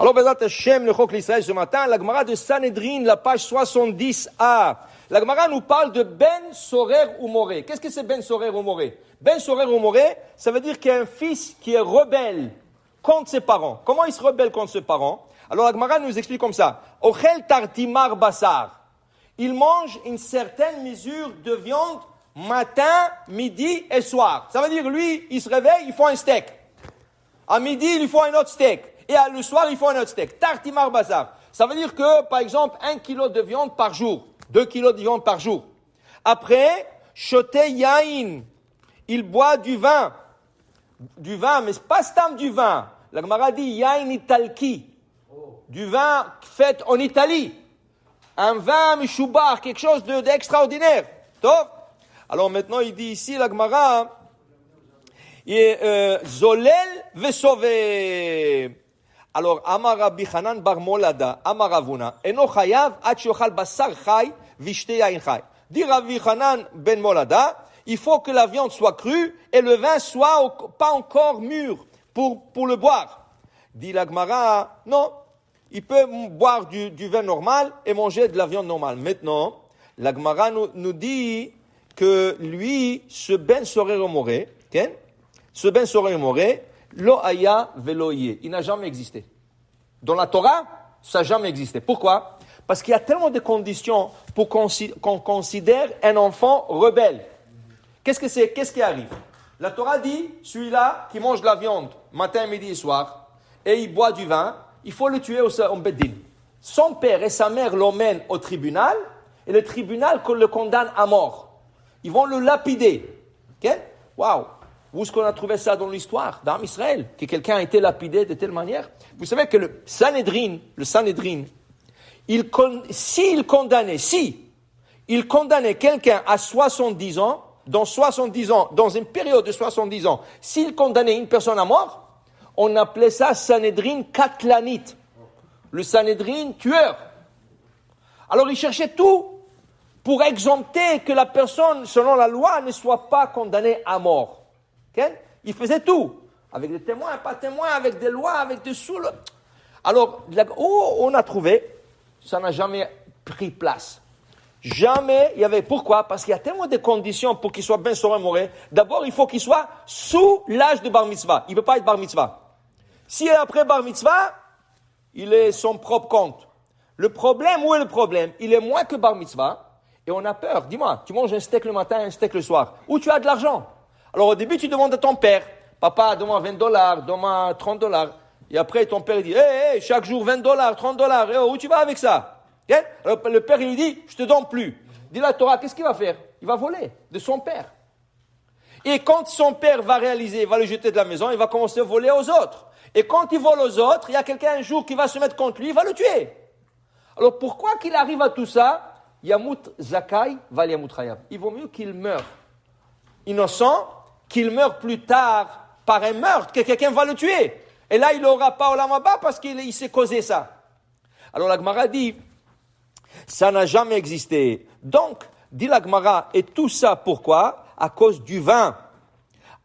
Alors, Bezat Hashem, le Chok l'Israël ce matin, la Gemara de Sanhedrin, la page 70a. La Gemara nous parle de Ben Sorer ou Moré. Qu'est-ce que c'est Ben Sorer ou Moré? Ben Sorer ou Moré, ça veut dire qu'il y a un fils qui est rebelle contre ses parents. Comment il se rebelle contre ses parents? Alors, la Gemara nous explique comme ça. Ochel tartimar basar. Il mange une certaine mesure de viande matin, midi et soir. Ça veut dire, lui, il se réveille, il faut un steak. À midi, il faut un autre steak. Et le soir, il faut un autre steak. Tartimar basar. Ça veut dire que, par exemple, 1 kilo de viande par jour. 2 kilos de viande par jour. Après, shote yain. Il boit du vin. Du vin, mais c'est pas stam du vin. La Gemara dit yain italki. Du vin fait en Italie. Un vin mishoubar, quelque chose d'extraordinaire. Top. Alors maintenant, il dit ici, la Gemara, Zolel vesové. Alors, Amar Rabbi Hanan bar Molada, Amar Ravuna, Eno chayav ad sheyochal basar chay vishte yain chay. Dit Rabbi Hanan ben Molada, il faut que la viande soit crue et le vin soit pas encore mûr pour le boire. Dit la Gemara, non, il peut boire du vin normal et manger de la viande normale. Maintenant, la Gemara nous dit que lui, ce ben sorer moré, okay? Ce ben sorer moré, lo haya velo yeh, il n'a jamais existé. Dans la Torah, ça n'a jamais existé. Pourquoi? Parce qu'il y a tellement de conditions pour qu'on considère un enfant rebelle. Qu'est-ce qui arrive? La Torah dit, celui-là qui mange de la viande matin, midi et soir, et il boit du vin, il faut le tuer au Beddin. Son père et sa mère l'emmènent au tribunal, et le tribunal le condamne à mort. Ils vont le lapider. Okay? Waouh! Où est-ce qu'on a trouvé ça dans l'histoire d'Am Israël? Que quelqu'un a été lapidé de telle manière? Vous savez que le Sanhedrin, s'il condamnait quelqu'un à 70 ans, dans une période de 70 ans, s'il condamnait une personne à mort, on appelait ça Sanhedrin katlanit. Le Sanhedrin tueur. Alors il cherchait tout pour exempter que la personne, selon la loi, ne soit pas condamnée à mort. Okay? Il faisait tout, avec des témoins, pas témoins, avec des lois, avec des sous. Alors, où on a trouvé, ça n'a jamais pris place. Jamais, il y avait. Pourquoi? Parce qu'il y a tellement de conditions pour qu'il soit ben soré moré. D'abord, il faut qu'il soit sous l'âge de bar mitzvah. Il ne peut pas être bar mitzvah. Si après bar mitzvah, il est son propre compte. Le problème, où est le problème? Il est moins que bar mitzvah, et on a peur. Dis-moi, tu manges un steak le matin, un steak le soir. Où tu as de l'argent? Alors au début, tu demandes à ton père, papa, donne-moi $20, donne-moi $30. Et après, ton père dit, hey, chaque jour $20, $30, hey, où tu vas avec ça? Okay? Alors le père, il lui dit, je te donne plus. Dit la Torah, qu'est-ce qu'il va faire? Il va voler de son père. Et quand son père va réaliser, il va le jeter de la maison, il va commencer à voler aux autres. Et quand il vole aux autres, il y a quelqu'un un jour qui va se mettre contre lui, il va le tuer. Alors pourquoi qu'il arrive à tout ça? Yamut Zakai, Val Yamut Chayav. Il vaut mieux qu'il meure innocent, qu'il meure plus tard par un meurtre, que quelqu'un va le tuer. Et là, il n'aura pas Olam Haba parce qu'il s'est causé ça. Alors la Gemara dit, ça n'a jamais existé. Donc, dit la Gemara, et tout ça pourquoi? À cause du vin.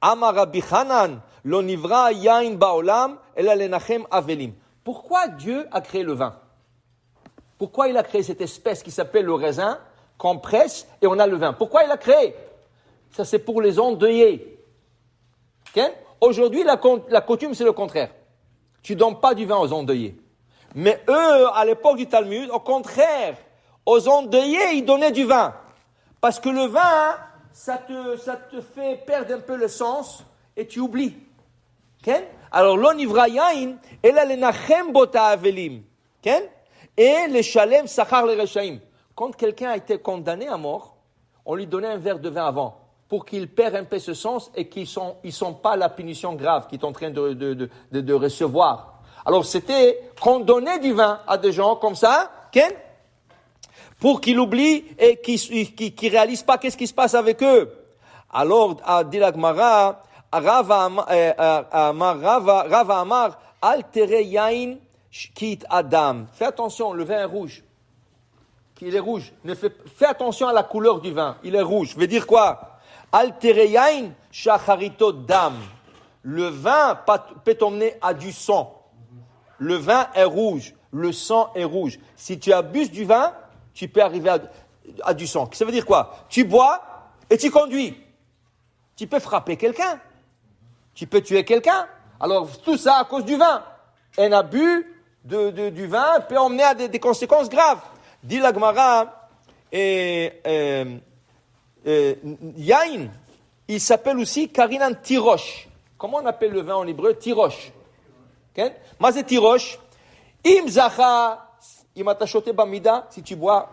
Amar Rabbi Hanan, lo nivra yain ba'olam, ela lenachem avelim. Pourquoi Dieu a créé le vin? Pourquoi il a créé cette espèce qui s'appelle le raisin, qu'on presse et on a le vin? Pourquoi il a créé? Ça, c'est pour les endeuillés. Okay? Aujourd'hui, la coutume, c'est le contraire. Tu ne donnes pas du vin aux endeuillés. Mais eux, à l'époque du Talmud, au contraire, aux endeuillés, ils donnaient du vin. Parce que le vin, ça te fait perdre un peu le sens et tu oublies. Okay? Alors, l'onivra yain, ela lenachem bota avelim. Okay? Et les shalem sachar le rechaim. Quand quelqu'un a été condamné à mort, on lui donnait un verre de vin avant, pour qu'il perde un peu ce sens et qu'ils sont pas la punition grave qu'il est en train de recevoir. Alors c'était qu'on donnait du vin à des gens comme ça, okay? Pour qu'ils oublient et qu'ils réalisent pas qu'est-ce qui se passe avec eux. Alors, dit la Gemara, Rava Amar, altere yain kit adam. Fais attention, le vin est rouge. Il est rouge. Fais attention à la couleur du vin. Il est rouge. Veut dire quoi? Altere yain shacharito dam. Le vin peut t'emmener à du sang. le vin est rouge, le sang est rouge. Si tu abuses du vin, tu peux arriver à du sang. Ça veut dire quoi? Tu bois et tu conduis. Tu peux frapper quelqu'un. Tu peux tuer quelqu'un. Alors, tout ça à cause du vin. Un abus du vin peut emmener à des conséquences graves. Dit la Gemara, Yain, il s'appelle aussi Karinan Tirosh. Comment on appelle le vin en hébreu? Tirosh. Okay? Mais c'est Tirosh. Im zacha, imatachote bamida, si tu bois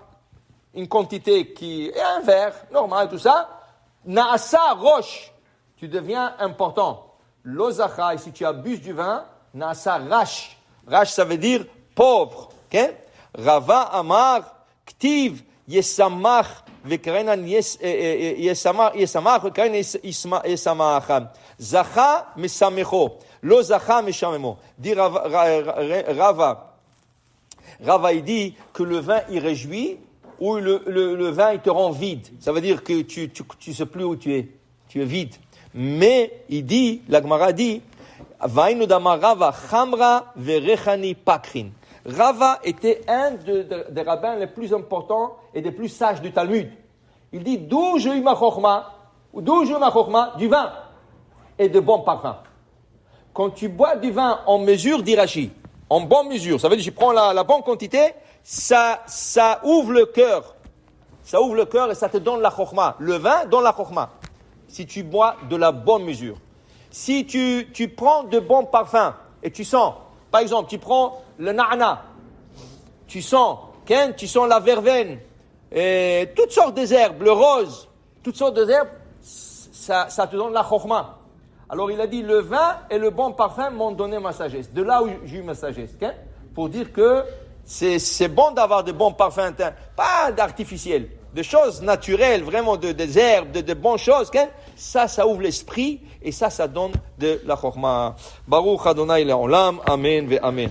une quantité qui est un verre, normal, tout ça, naasa roche, tu deviens important. Lozacha, et si tu abuses du vin, naasa rash. Rash, ça veut dire pauvre. Okay? Rava amar, ktiv, yesamach, vekrenan yesamach, vekrenan yesamach. Zacha mesamecho, lo zacha meshamemo. Dit Rava, il dit que le vin il réjouit ou le vin il te rend vide. Ça veut dire que tu sais plus où tu es vide. Mais il dit, la Gemara dit, Vainu dama Rava chamra verechani pakrin. Rava était un des rabbins les plus importants et des plus sages du Talmud. Il dit, d'où j'ai eu ma chokma? Du vin et de bons parfums. Quand tu bois du vin en mesure d'Irachi, en bonne mesure, ça veut dire que je prends la bonne quantité, ça ouvre le cœur. Ça ouvre le cœur et ça te donne la chokma. Le vin donne la chokma. Si tu bois de la bonne mesure. Si tu prends de bons parfums et tu sens, par exemple, tu prends le na'na, tu sens la verveine, et toutes sortes d'herbes, le rose, toutes sortes d'herbes, ça te donne la chokma. Alors il a dit, le vin et le bon parfum m'ont donné ma sagesse. De là où j'ai eu ma sagesse. Okay? Pour dire que c'est bon d'avoir de bons parfums, pas d'artificiels, de choses naturelles, vraiment des herbes, de bonnes choses. Okay? Ça ouvre l'esprit et ça donne de la chokma. Baruch Adonai le'olam, amen ve amen.